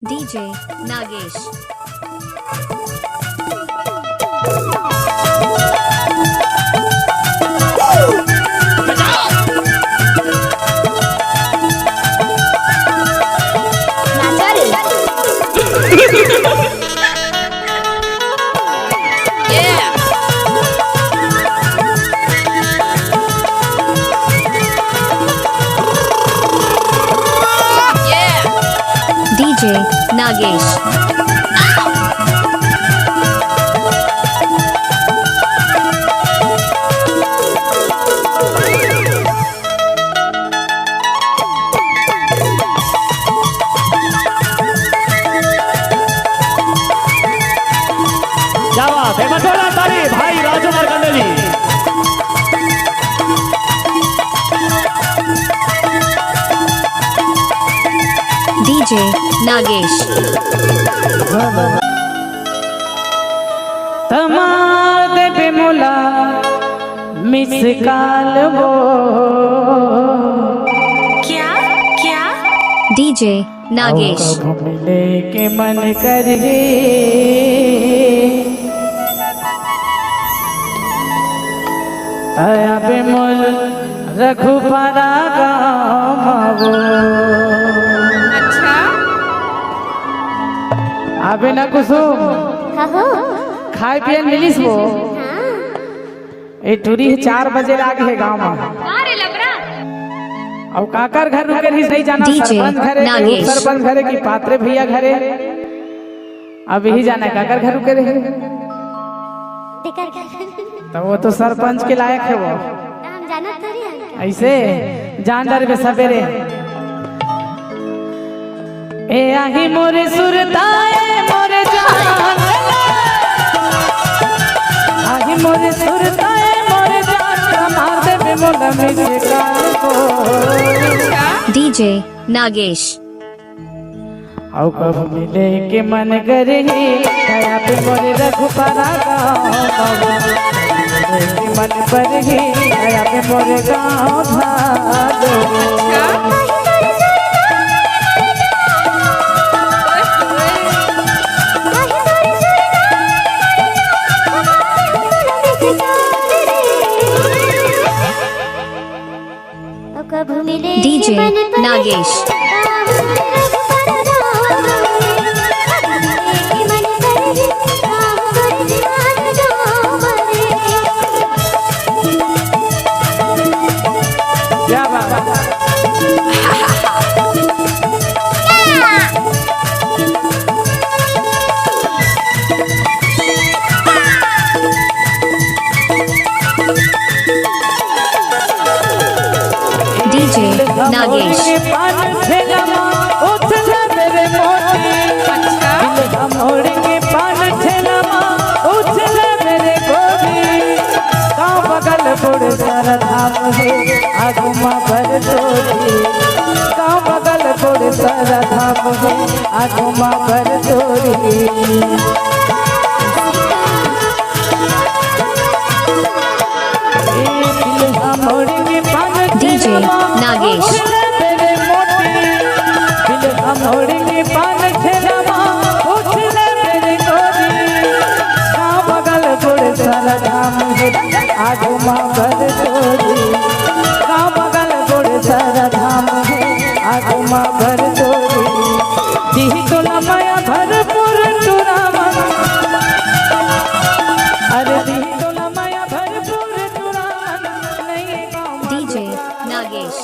DJ Nagesh. DJ Nagesh. क्या बात है, मटोला तारी भाई राजू मार्कंडे जी। DJ Nagesh. तमाद पे मुला मिस काल वो क्या क्या DJ Nagesh. लेके मन कर गे आया पे मुल रघुपरा गावो अच्छा अबे ना कुसुम खाए पिए मिलिस वो ए टूरी 4 बजे लागे है गांव में अरे लबरा और काकर घर रुके ही नहीं जाना DJ सरपंच घरे नागेश। सरपंच घरे की पात्रे भैया घरे अब ही जाना है काकर घर रुके रहे तो वो तो सरपंच के लायक है वो ऐसे जान डर बे सवेरे ए आही मोरे सुरताए मोरे जान आही मोरे सुरताए मोरे जान मार दे बे मोला मिसे काल को DJ Nagesh. औ कब मिले के मन करे दया पे मोरे रघुपरा गाँव मिले के मन पर ही दया पे मोरे गाँव धारो DJ Nagesh. क्या बात DJ Nagesh. पान ठेला उठले मेरे मोती मोड़ के पान ठेला उठले मेरे गोरी गाँव बगल बुढ़ सारा धाम है आगू माँ भर चोरी गाँव बगल बुढ़ सारा धाम है आगू माँ भर चोरी DJ Nagesh. आगू माँ भर चोरी गाँव बगल गोड़ सारा धाम है आगू माँ भर चोरी दी तो लमाया भरपूर टुरावन अरे दी तो लमाया भरपूर टुरावन नहीं गाँव DJ Nagesh.